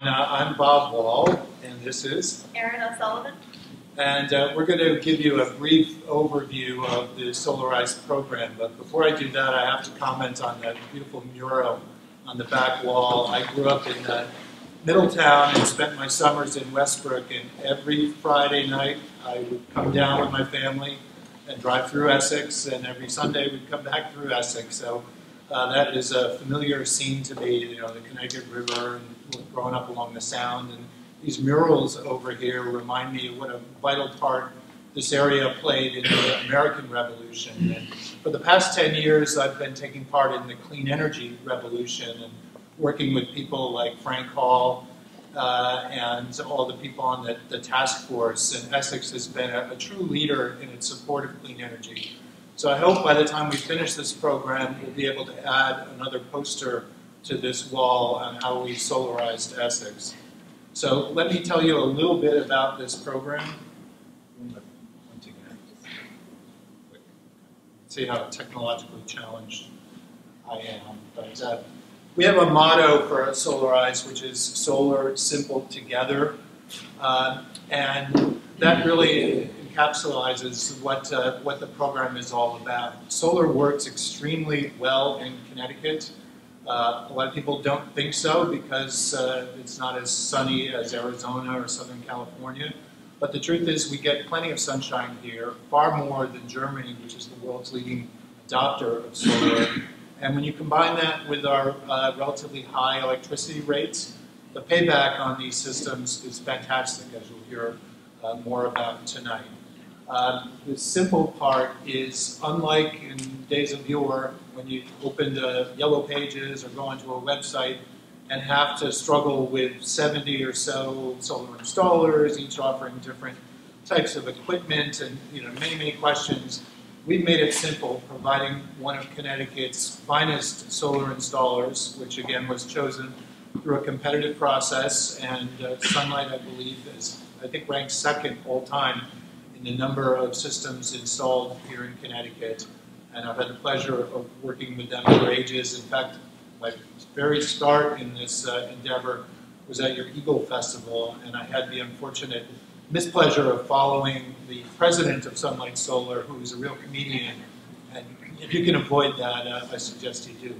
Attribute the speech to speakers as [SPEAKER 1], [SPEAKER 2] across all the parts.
[SPEAKER 1] I'm Bob Wall, and this is
[SPEAKER 2] Erin O'Sullivan.
[SPEAKER 1] And we're going to give you a brief overview of the Solarize program. But before I do that, I have to comment on that beautiful mural on the back wall. I grew up in Middletown and spent my summers in Westbrook, and every Friday night I would come down with my family and drive through Essex, and every Sunday we'd come back through Essex. So that is a familiar scene to me, you know, the Connecticut River, and growing up along the Sound. And these murals over here remind me of what a vital part this area played in the American Revolution. And for the past 10 years, I've been taking part in the clean energy revolution and working with people like Frank Hall and all the people on the task force. And Essex has been a true leader in its support of clean energy. So I hope by the time we finish this program, we'll be able to add another poster to this wall on how we solarized Essex. So let me tell you a little bit about this program. See how technologically challenged I am. But we have a motto for Solarize, which is solar, simple, together. And that really encapsulates what the program is all about. Solar works extremely well in Connecticut. A lot of people don't think so because it's not as sunny as Arizona or Southern California. But the truth is we get plenty of sunshine here, far more than Germany, which is the world's leading adopter of solar. And when you combine that with our relatively high electricity rates, the payback on these systems is fantastic, as you'll hear more about tonight. The simple part is, unlike in days of yore, when you open the yellow pages or go onto a website and have to struggle with 70 or so solar installers, each offering different types of equipment and many, many questions, we've made it simple, providing one of Connecticut's finest solar installers, which again was chosen through a competitive process, and Sunlight, I believe, is, I think, ranked second all time in the number of systems installed here in Connecticut. And I've had the pleasure of working with them for ages. In fact, my very start in this endeavor was at your Eagle Festival, and I had the unfortunate mispleasure of following the president of Sunlight Solar, who is a real comedian. And if you can avoid that, I suggest you do.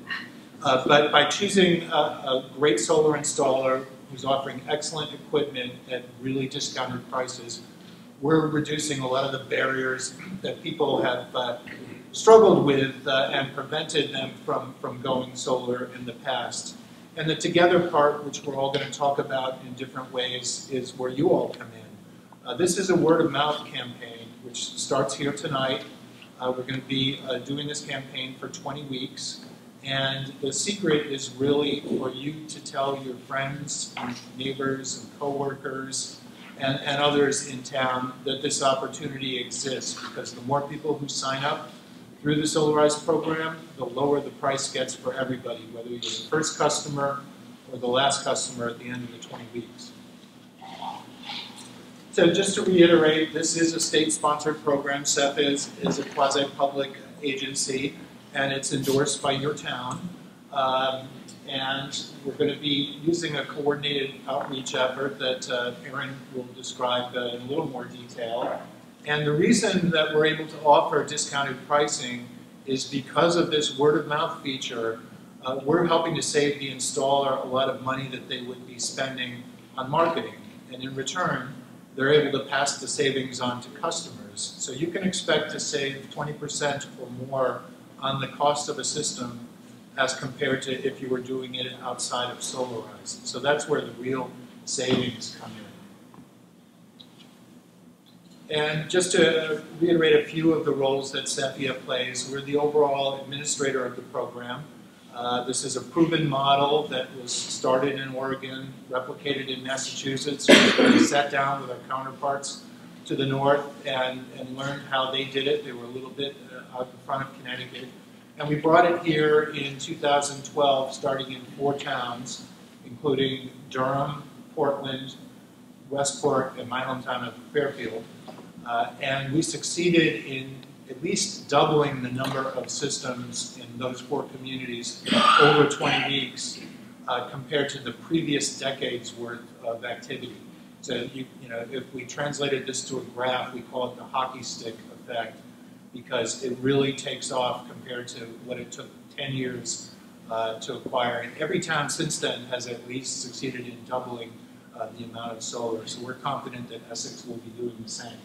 [SPEAKER 1] But by choosing a great solar installer who's offering excellent equipment at really discounted prices, we're reducing a lot of the barriers that people have struggled with and prevented them from going solar in the past. And the together part, which we're all going to talk about in different ways, is where you all come in. This is a word-of-mouth campaign, which starts here tonight. We're going to be doing this campaign for 20 weeks. And the secret is really for you to tell your friends, and neighbors, and coworkers, and others in town that this opportunity exists, because the more people who sign up through the Solarize program, the lower the price gets for everybody, whether you're the first customer or the last customer at the end of the 20 weeks. So just to reiterate, this is a state-sponsored program. SEF is a quasi-public agency, and it's endorsed by your town. And we're going to be using a coordinated outreach effort that Erin will describe in a little more detail. And the reason that we're able to offer discounted pricing is because of this word-of-mouth feature. We're helping to save the installer a lot of money that they would be spending on marketing. And in return, they're able to pass the savings on to customers. So you can expect to save 20% or more on the cost of a system as compared to if you were doing it outside of Solarize. So that's where the real savings come in. And just to reiterate a few of the roles that SEFIA plays, we're the overall administrator of the program. This is a proven model that was started in Oregon, replicated in Massachusetts. We sat down with our counterparts to the north and learned how they did it. They were a little bit out in front of Connecticut. And we brought it here in 2012, starting in 4 towns, including Durham, Portland, Westport, and my hometown of Fairfield. And we succeeded in at least doubling the number of systems in those 4 communities over 20 weeks compared to the previous decade's worth of activity. So if we translated this to a graph, we call it the hockey stick effect, because it really takes off compared to what it took 10 years to acquire. And every town since then has at least succeeded in doubling the amount of solar. So we're confident that Essex will be doing the same.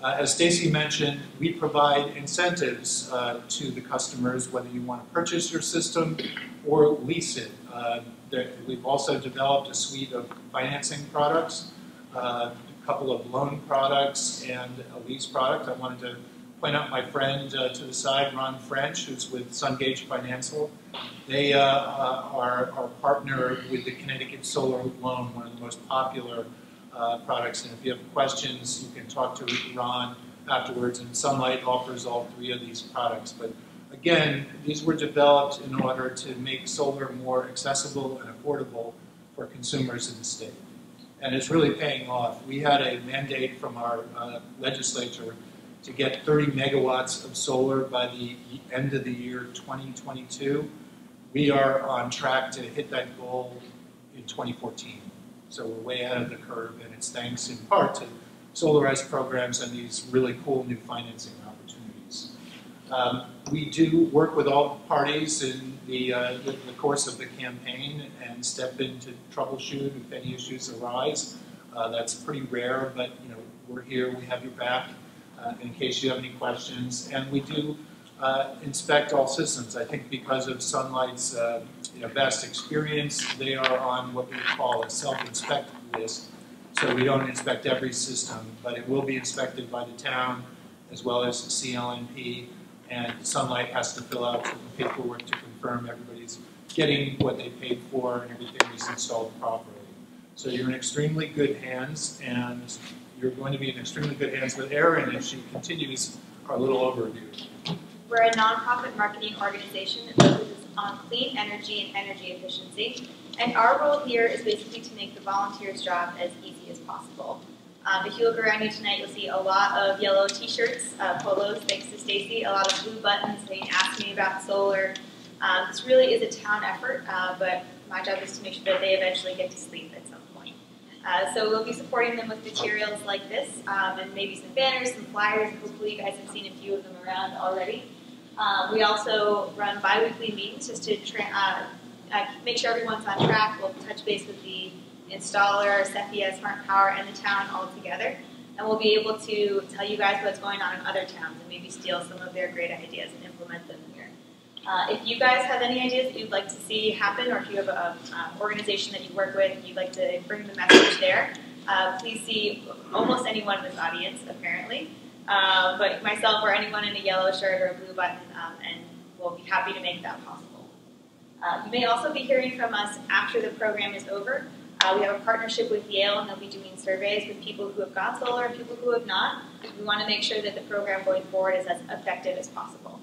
[SPEAKER 1] As Stacy mentioned, we provide incentives to the customers, whether you want to purchase your system or lease it. We've also developed a suite of financing products, a couple of loan products, and a lease product. I wanted to point out my friend to the side, Ron French, who's with Sungage Financial. They are our partner with the Connecticut Solar Loan, one of the most popular products. And if you have questions, you can talk to Ron afterwards. And Sunlight offers all three of these products. But again, these were developed in order to make solar more accessible and affordable for consumers in the state. And it's really paying off. We had a mandate from our legislature to get 30 megawatts of solar by the end of the year 2022. We are on track to hit that goal in 2014. So we're way ahead of the curve, and it's thanks in part to Solarize programs and these really cool new financing opportunities. We do work with all parties in the course of the campaign and step in to troubleshoot if any issues arise. That's pretty rare, but we're here, we have your back in case you have any questions. And we do inspect all systems. I think because of Sunlight's vast experience, they are on what we call a self-inspect list. So we don't inspect every system, but it will be inspected by the town as well as CLNP, and Sunlight has to fill out some paperwork to confirm everybody's getting what they paid for and everything is installed properly. So you're in extremely good hands, and you're going to be in extremely good hands with Erin if she continues our little overview.
[SPEAKER 2] We're a nonprofit marketing organization that focuses on clean energy and energy efficiency. And our role here is basically to make the volunteer's job as easy as possible. If you look around you tonight, you'll see a lot of yellow t-shirts, polos, thanks to Stacy, a lot of blue buttons saying, "Ask me about solar." This really is a town effort, but my job is to make sure that they eventually get to sleep at some point. So we'll be supporting them with materials like this, and maybe some banners, some flyers. Hopefully you guys have seen a few of them around already. We also run bi-weekly meetings just to make sure everyone's on track. We'll touch base with the installer, Cephia, Smart Power, and the town all together. And we'll be able to tell you guys what's going on in other towns and maybe steal some of their great ideas and implement them here. If you guys have any ideas that you'd like to see happen, or if you have an organization that you work with and you'd like to bring the message there, please see almost anyone in this audience, apparently. But myself or anyone in a yellow shirt or a blue button, and we'll be happy to make that possible. You may also be hearing from us after the program is over. We have a partnership with Yale, and they'll be doing surveys with people who have gone solar and people who have not. We want to make sure that the program going forward is as effective as possible.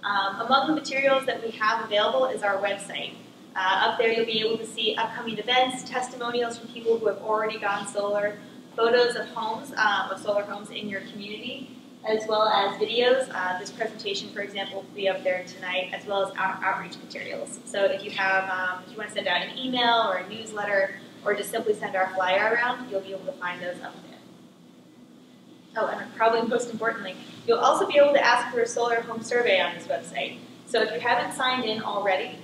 [SPEAKER 2] Among the materials that we have available is our website. Up there you'll be able to see upcoming events, testimonials from people who have already gone solar, photos of homes, of solar homes in your community, as well as videos. This presentation, for example, will be up there tonight, as well as outreach materials. So if you have, if you want to send out an email or a newsletter, or just simply send our flyer around, you'll be able to find those up there. Oh, and probably most importantly, you'll also be able to ask for a solar home survey on this website. So if you haven't signed in already,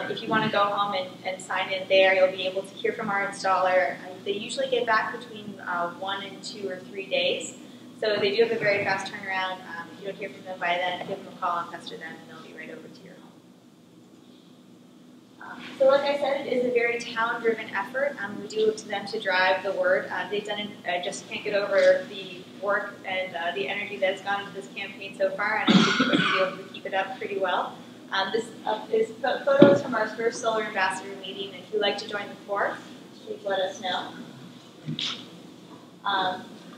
[SPEAKER 2] if you want to go home and sign in there, you'll be able to hear from our installer. They usually get back between 1 and 2 or 3 days. So they do have a very fast turnaround. If you don't hear from them by then, give them a call and pester them, and they'll be right over to your home. So like I said, it is a very town-driven effort. We do look to them to drive the word. They've done it, I just can't get over the work and the energy that's gone into this campaign so far, and I think we're going to be able to keep it up pretty well. This is photos from our first Solar Ambassador meeting. If you'd like to join the course, please let us know.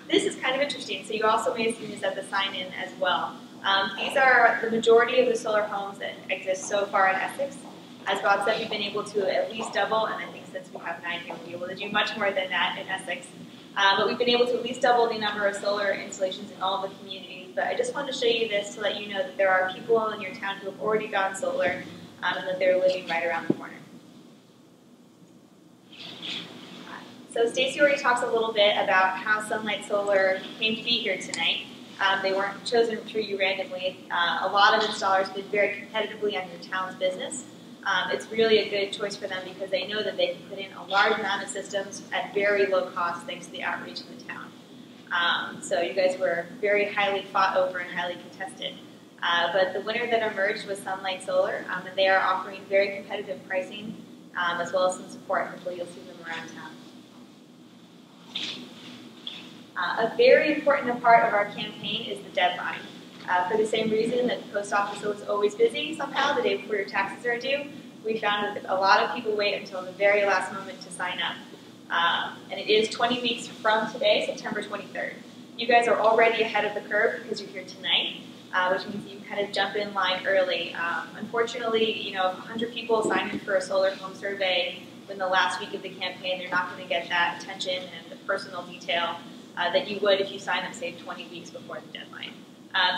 [SPEAKER 2] This is kind of interesting, so you also may have seen this at the sign-in as well. These are the majority of the solar homes that exist so far in Essex. As Bob said, we've been able to at least double, and I think since we have 9 here, we'll be able to do much more than that in Essex. But we've been able to at least double the number of solar installations in all of the communities. But I just wanted to show you this to let you know that there are people in your town who have already gone solar. and that they're living right around the corner. So Stacey already talks a little bit about how Sunlight Solar came to be here tonight. They weren't chosen for you randomly. A lot of installers bid very competitively on your town's business. It's really a good choice for them because they know that they can put in a large amount of systems at very low cost thanks to the outreach in the town. So you guys were very highly fought over and highly contested. But the winner that emerged was Sunlight Solar, and they are offering very competitive pricing as well as some support. Hopefully you'll see them around town. A very important part of our campaign is the deadline. For the same reason that the post office is always busy somehow the day before your taxes are due, we found that a lot of people wait until the very last moment to sign up. And it is 20 weeks from today, September 23rd. You guys are already ahead of the curve because you're here tonight, which means you kind of jump in line early. Unfortunately, you know, if 100 people sign in for a solar home survey in the last week of the campaign, they're not going to get that attention and the personal detail that you would if you sign up, say, 20 weeks before the deadline.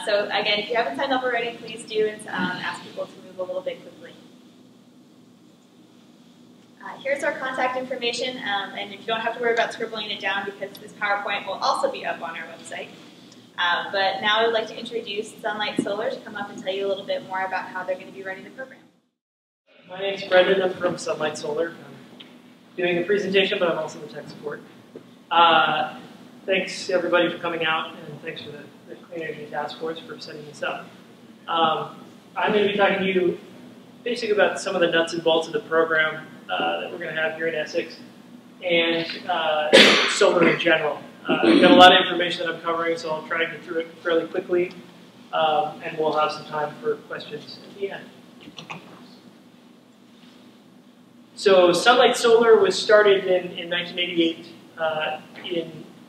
[SPEAKER 2] So again, if you haven't signed up already, please do and ask people to move a little bit quickly. Here's our contact information, and you don't have to worry about scribbling it down because this PowerPoint will also be up on our website. But now I would like to introduce Sunlight Solar to come up and tell you a little bit more about how they're going to be running the program.
[SPEAKER 3] My name is Brendan. I'm from Sunlight Solar. I'm doing a presentation, but I'm also the tech support. Thanks everybody for coming out, and thanks for the Clean Energy Task Force for setting this up. I'm going to be talking to you basically about some of the nuts and bolts of the program that we're going to have here in Essex, and solar in general. I've got a lot of information that I'm covering, so I'll try to get through it fairly quickly, and we'll have some time for questions at the end. So Sunlight Solar was started in 1988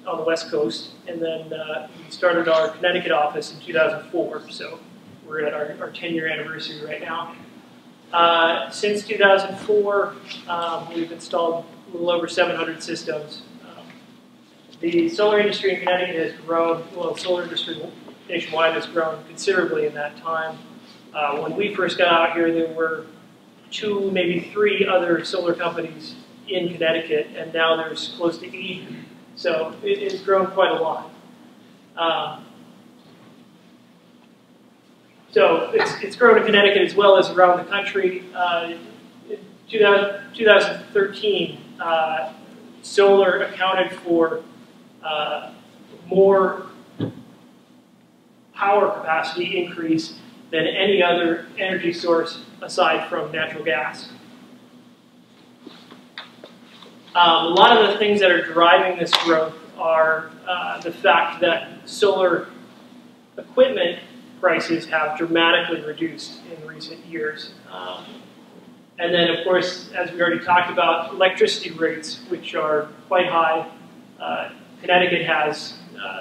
[SPEAKER 3] on the West Coast, and then we started our Connecticut office in 2004, so we're at our 10-year anniversary right now. Since 2004, we've installed a little over 700 systems. The solar industry in Connecticut has grown, well, the solar industry nationwide has grown considerably in that time. When we first got out here, there were 2, maybe 3 other solar companies in Connecticut, and now there's close to 80. So it has grown quite a lot. So it's grown in Connecticut as well as around the country. In 2013, solar accounted for more power capacity increase than any other energy source aside from natural gas. A lot of the things that are driving this growth are the fact that solar equipment prices have dramatically reduced in recent years. And then, of course, as we already talked about, electricity rates, which are quite high. Connecticut has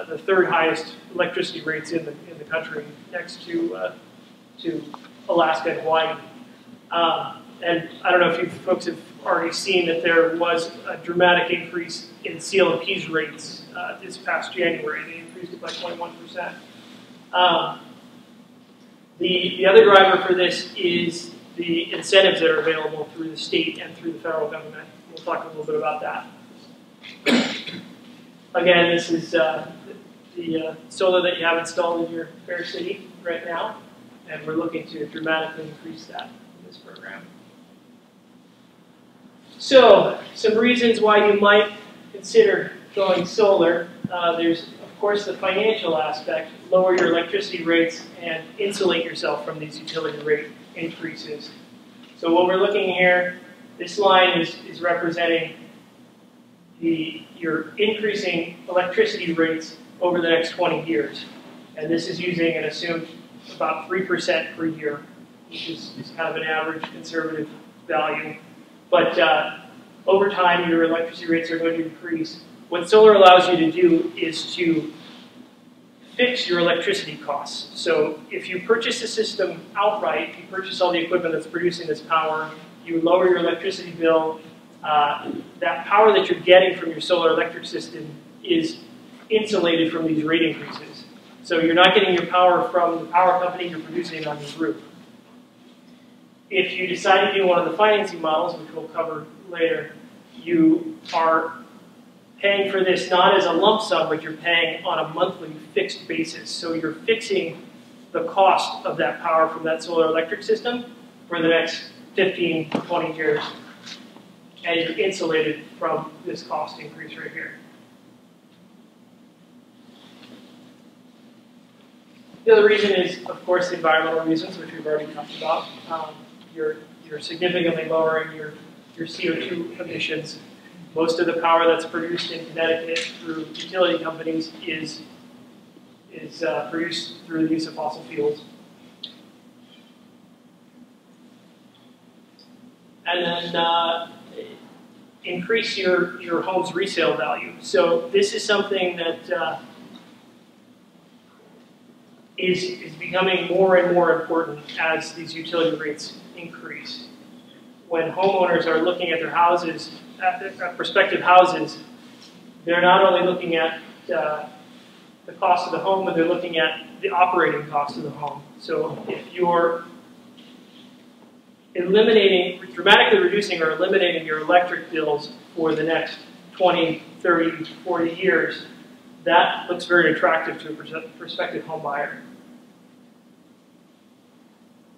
[SPEAKER 3] the 3rd highest electricity rates in the country, next to Alaska and Hawaii. And I don't know if you folks have already seen that there was a dramatic increase in CLP's rates this past January. They increased it by 21%. The other driver for this is the incentives that are available through the state and through the federal government. We'll talk a little bit about that. Again, this is the solar that you have installed in your fair city right now, and we're looking to dramatically increase that in this program. So, some reasons why you might consider going solar. There's, of course, the financial aspect. Lower your electricity rates and insulate yourself from these utility rate increases. So what we're looking here, this line is representing your increasing electricity rates over the next 20 years. And this is using an assumed about 3% per year, which is kind of an average conservative value. But over time, your electricity rates are going to increase. What solar allows you to do is to fix your electricity costs. So if you purchase a system outright, if you purchase all the equipment that's producing this power, you lower your electricity bill, that power that you're getting from your solar electric system is insulated from these rate increases. So you're not getting your power from the power company, you're producing it on your roof. if you decide to do one of the financing models, which we'll cover later, you are paying for this not as a lump sum, but you're paying on a monthly fixed basis. So you're fixing the cost of that power from that solar electric system for the next 15, 20 years. And you're insulated from this cost increase right here. The other reason is, of course, the environmental reasons, which we've already talked about. You're significantly lowering your CO2 emissions. Most of the power that's produced in Connecticut through utility companies is produced through the use of fossil fuels. And then increase your home's resale value. So this is something that is becoming more and more important as these utility rates increase. When homeowners are looking at their houses, at prospective houses, they're not only looking at the cost of the home, but they're looking at the operating cost of the home. So if you're dramatically reducing or eliminating your electric bills for the next 20, 30, 40 years, that looks very attractive to a prospective home buyer.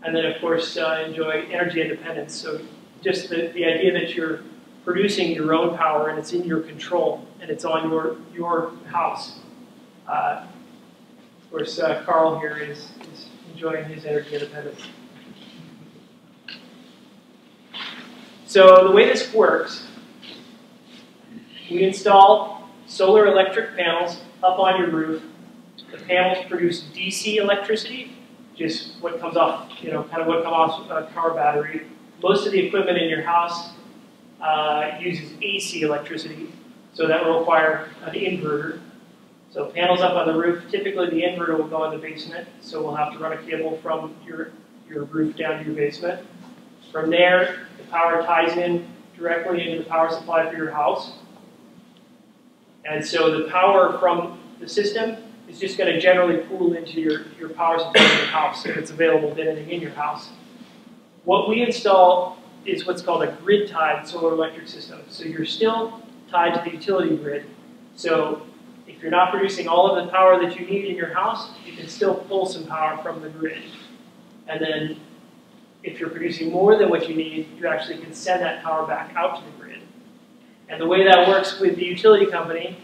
[SPEAKER 3] And then, of course, enjoy energy independence. So just the idea that you're producing your own power and it's in your control and it's on your house. Of course, Carl here is enjoying his energy independence. So the way this works, we install solar electric panels up on your roof. The panels produce DC electricity, which is what comes off, kind of what comes off a car battery. Most of the equipment in your house uses AC electricity, so that will require an inverter. So panels up on the roof, typically the inverter will go in the basement, so we'll have to run a cable from your roof down to your basement. From there, the power ties in directly into the power supply for your house. And so the power from the system is just going to generally pool into your power supply in your house if it's available to anything in your house. What we install is what's called a grid-tied solar electric system. So you're still tied to the utility grid. So if you're not producing all of the power that you need in your house, you can still pull some power from the grid. And then if you're producing more than what you need, you actually can send that power back out to the grid. And the way that works with the utility company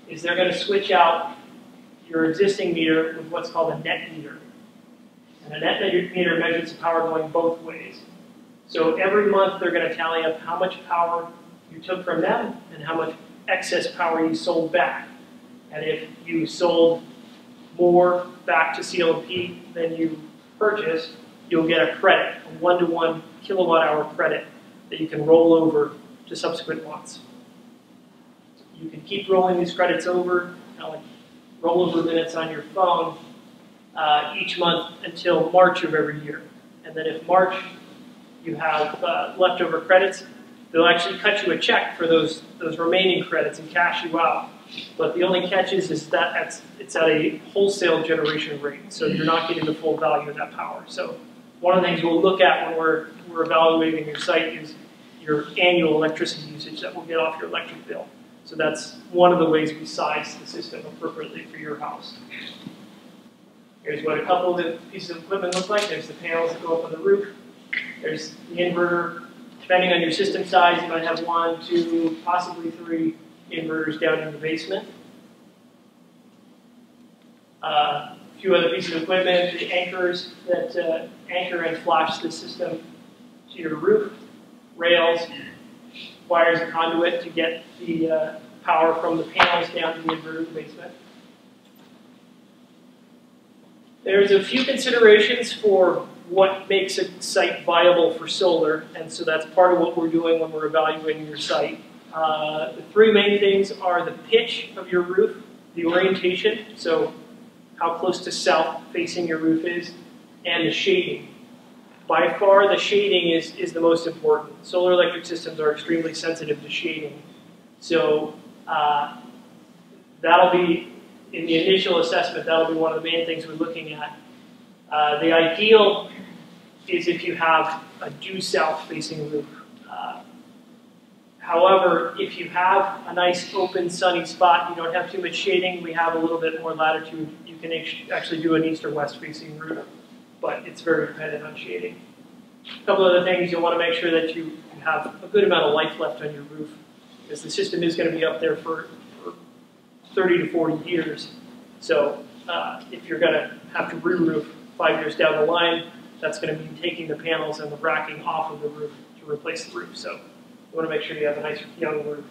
[SPEAKER 3] is they're going to switch out your existing meter with what's called a net meter. And a net meter measures the power going both ways. So every month they're going to tally up how much power you took from them and how much excess power you sold back. And if you sold more back to CLP than you purchased, you'll get a credit, a 1-to-1 kilowatt-hour credit that you can roll over to subsequent months. You can keep rolling these credits over, kind of like rollover minutes on your phone, each month until March of every year. And then if March you have leftover credits, they'll actually cut you a check for those remaining credits and cash you out. But the only catch is that it's at a wholesale generation rate, so you're not getting the full value of that power. So one of the things we'll look at when we're evaluating your site is your annual electricity usage that will get off your electric bill. So that's one of the ways we size the system appropriately for your house. Here's what a couple of the pieces of equipment look like. There's the panels that go up on the roof. There's the inverter. Depending on your system size, you might have 1, 2, possibly 3 inverters down in the basement. A few other pieces of equipment, the anchors that anchor and flash the system to your roof, rails, wires and conduit to get the power from the panels down to the inverter in the basement. There's a few considerations for what makes a site viable for solar, and so that's part of what we're doing when we're evaluating your site. The 3 main things are the pitch of your roof, the orientation, so how close to south facing your roof is, and the shading. By far, the shading is the most important. Solar electric systems are extremely sensitive to shading. So that'll be, in the initial assessment, that'll be one of the main things we're looking at. The ideal is if you have a due south facing roof. However, if you have a nice open sunny spot, you don't have too much shading, we have a little bit more latitude, you can actually do an east or west facing roof, but it's very dependent on shading. A couple other things, you'll want to make sure that you have a good amount of life left on your roof, because the system is going to be up there for 30 to 40 years. So if you're going to have to re-roof 5 years down the line, that's going to mean taking the panels and the racking off of the roof to replace the roof. So you want to make sure you have a nice young roof.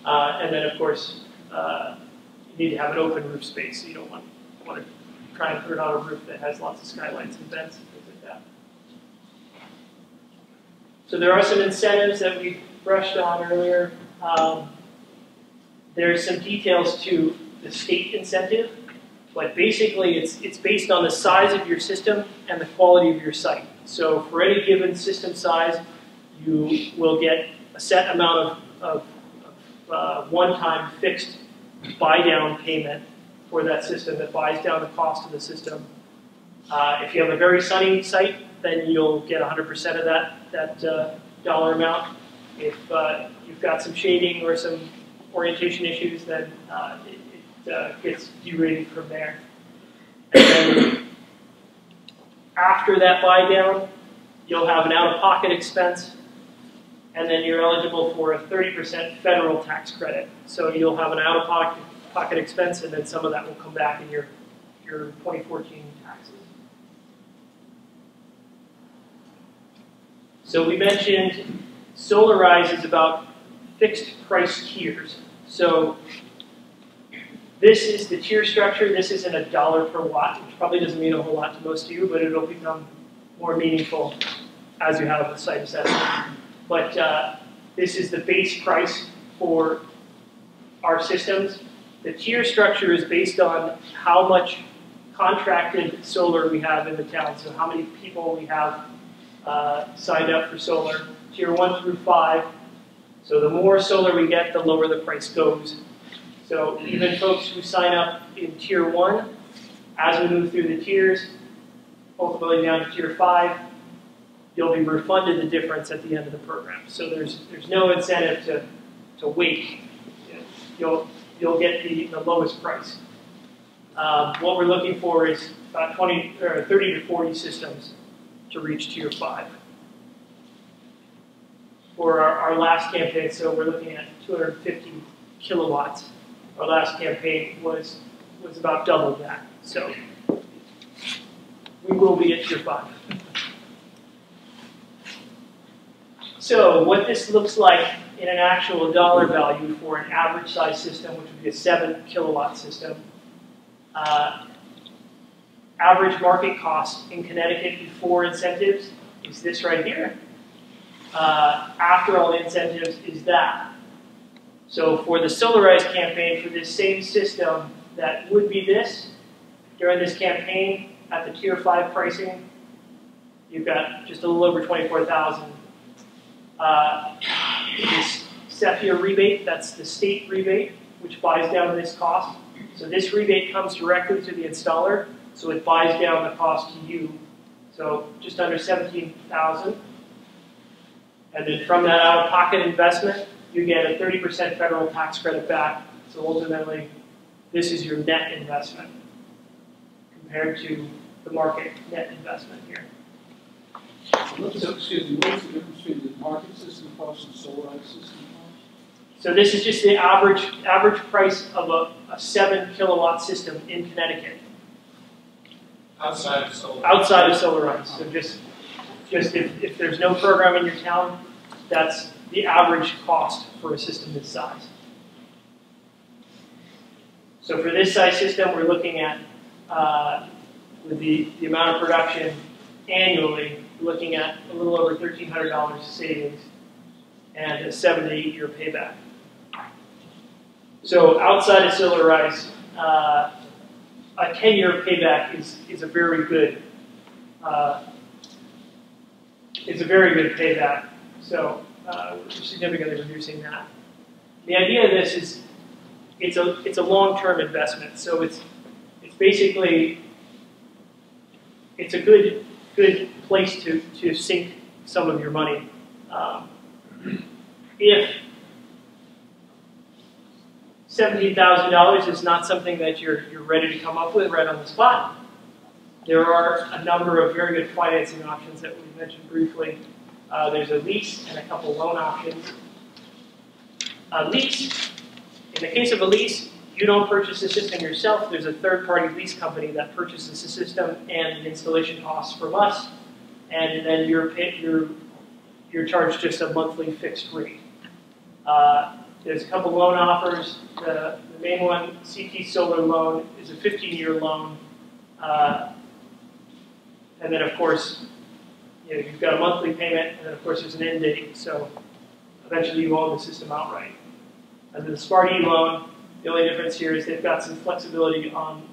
[SPEAKER 3] And then, of course, you need to have an open roof space. So you don't want to try and put it on a roof that has lots of skylights and vents and things like that. So there are some incentives that we brushed on earlier. There's some details to the state incentive, but basically it's based on the size of your system and the quality of your site. So for any given system size, you will get a set amount of one-time fixed buy-down payment for that system that buys down the cost of the system. If you have a very sunny site, then you'll get 100% of that dollar amount. If you've got some shading or some orientation issues, then it gets derated from there. And then after that buy down, you'll have an out-of-pocket expense, and then you're eligible for a 30% federal tax credit. So you'll have an out-of-pocket expense, and then some of that will come back in your 2014 taxes. So we mentioned Solarize is about fixed price tiers. So this is the tier structure. This isn't $1 per watt, which probably doesn't mean a whole lot to most of you, but it'll become more meaningful as you have the site assessment. But this is the base price for our systems. The tier structure is based on how much contracted solar we have in the town, so how many people we have signed up for solar. Tier 1 through 5. So the more solar we get, the lower the price goes. So even folks who sign up in Tier 1, as we move through the tiers, ultimately down to Tier 5, you'll be refunded the difference at the end of the program. So there's no incentive to wait. You'll get the lowest price. What we're looking for is about 30 to 40 systems to reach Tier 5. For our last campaign, so we're looking at 250 kilowatts. Our last campaign was about double that. So we will be at Tier 5. So what this looks like in an actual dollar value for an average size system, which would be a 7 kilowatt system. Average market cost in Connecticut before incentives is this right here. After all the incentives is that. So for the Solarize campaign, for this same system, that would be this. During this campaign, at the Tier 5 pricing, you've got just a little over $24,000. This Cephia rebate, that's the state rebate, which buys down this cost. So this rebate comes directly to the installer, so it buys down the cost to you. So just under $17,000. And then from that out-of-pocket investment, you get a 30% federal tax credit back. So ultimately, this is your net investment compared to the market net investment here.
[SPEAKER 4] Excuse me, what's the difference between the market system cost and Solarize system cost?
[SPEAKER 3] So this is just the average price of a 7 kilowatt system in Connecticut.
[SPEAKER 1] Outside of Solarize.
[SPEAKER 3] Outside of Solarize. So just if there's no program in your town, that's the average cost for a system this size. So for this size system, we're looking at, with the amount of production annually, we're looking at a little over $1,300 savings and a 7 to 8 year payback. So outside of Solarize, a 10-year payback is a very good payback. So we're significantly reducing that. The idea of this is it's a long-term investment. So it's basically a good good place to sink some of your money. If $17,000 is not something that you're ready to come up with right on the spot, there are a number of very good financing options that we mentioned briefly. There's a lease and a couple loan options. A lease, in the case of a lease, you don't purchase the system yourself. There's a third-party lease company that purchases the system and the installation costs from us, and then you're charged just a monthly fixed rate. There's a couple loan offers. The main one, CT Solar Loan, is a 15-year loan. And then, of course, you've got a monthly payment, and then, of course, there's an end date. So eventually you own the system outright. And then the Smart E loan, the only difference here is they've got some flexibility on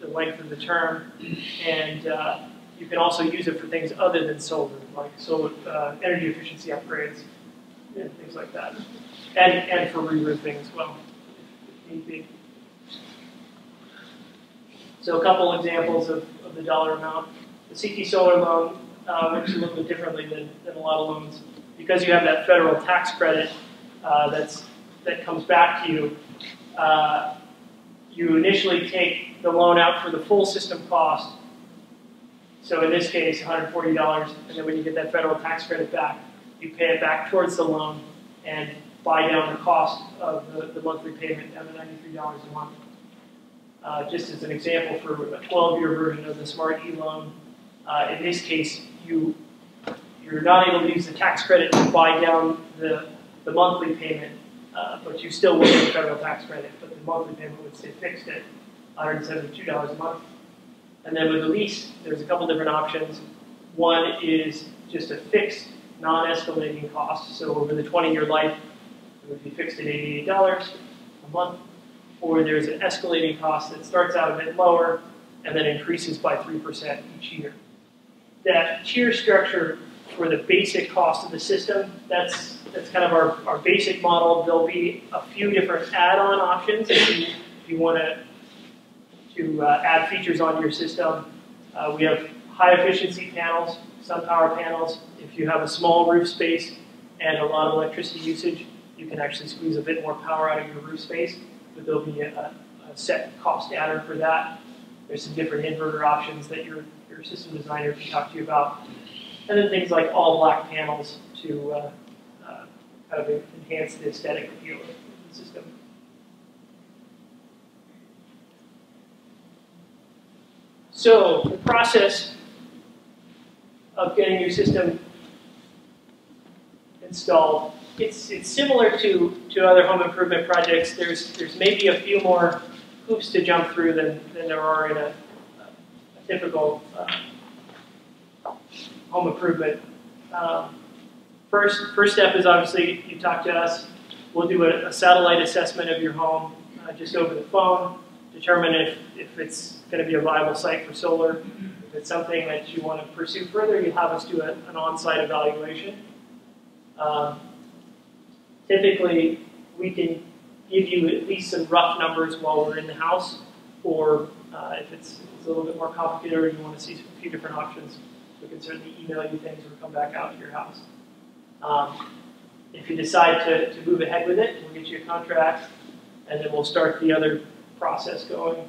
[SPEAKER 3] the length of the term, and you can also use it for things other than solar, like solar energy efficiency upgrades and things like that, and for re-roofing as well, if need be. So a couple examples of the dollar amount. The CT Solar loan works a little bit differently than a lot of loans. Because you have that federal tax credit that comes back to you, you initially take the loan out for the full system cost. So in this case, $140, and then when you get that federal tax credit back, you pay it back towards the loan and buy down the cost of the monthly payment down to $93 a month. Just as an example, for a 12-year version of the Smart E loan, in this case, you're not able to use the tax credit to buy down the monthly payment, but you still will get the federal tax credit, but the monthly payment would stay fixed at $172 a month. And then with the lease, there's a couple different options. One is just a fixed, non-escalating cost. So over the 20-year life, it would be fixed at $88 a month. Or there's an escalating cost that starts out a bit lower and then increases by 3% each year. That tier structure for the basic cost of the system, that's kind of our basic model. There'll be a few different add-on options if you want to add features onto your system. We have high-efficiency panels, sun power panels. If you have a small roof space and a lot of electricity usage, you can actually squeeze a bit more power out of your roof space, but there'll be a set cost adder for that. There's some different inverter options that your system designer can talk to you about. And then things like all-black panels to kind of enhance the aesthetic appeal of the system. So the process of getting your system installed, it's similar to other home improvement projects. There's maybe a few more hoops to jump through than there are in a typical home improvement. First step is obviously you talk to us. We'll do a satellite assessment of your home just over the phone, determine if it's going to be a viable site for solar. If it's something that you want to pursue further, you have us do an on-site evaluation. Typically, we can give you at least some rough numbers while we're in the house, or if it's a little bit more complicated or you want to see a few different options, we can certainly email you things or come back out to your house. If you decide to move ahead with it, we'll get you a contract, and then we'll start the other process going.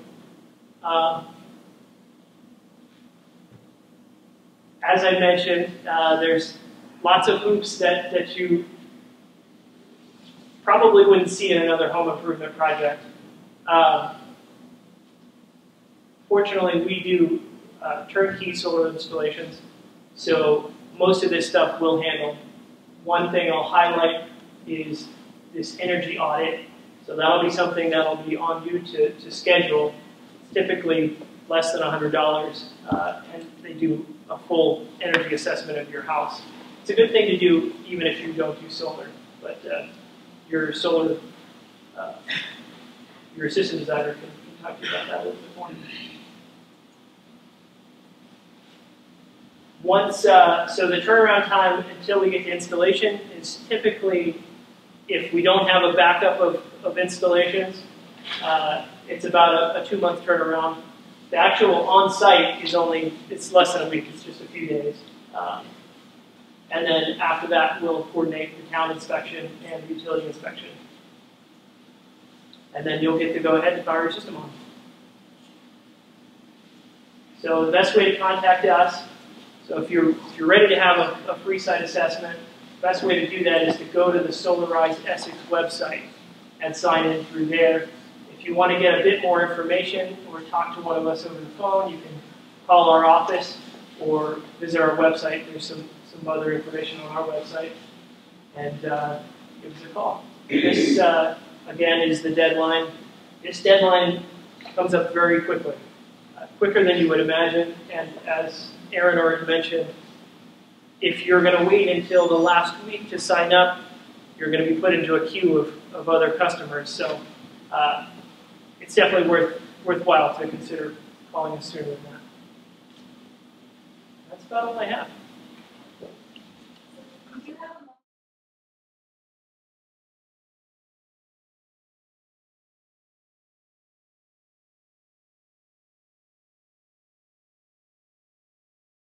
[SPEAKER 3] As I mentioned, there's lots of hoops that you probably wouldn't see in another home improvement project. Fortunately, we do turnkey solar installations, so most of this stuff we'll handle. One thing I'll highlight is this energy audit. So that'll be something that'll be on you to schedule. It's typically less than $100, and they do a full energy assessment of your house. It's a good thing to do even if you don't do solar, but your solar, your system designer can talk to you about that a little bit more. So the turnaround time until we get to installation is typically, if we don't have a backup of installations, it's about a 2-month turnaround. The actual on-site is it's less than a week, it's just a few days. And then after that, we'll coordinate the town inspection and the utility inspection. And then you'll get to go ahead and power your system on. So the best way to contact us, so if you're ready to have a free site assessment, the best way to do that is to go to the Solarize Essex website and sign in through there. If you want to get a bit more information or talk to one of us over the phone, you can call our office or visit our website. There's some other information on our website. And give us a call. This, again, is the deadline. This deadline comes up very quickly, quicker than you would imagine. And as Aaron already mentioned, if you're going to wait until the last week to sign up, you're going to be put into a queue of other customers. So it's definitely worthwhile to consider calling us sooner than that. That's about all I have.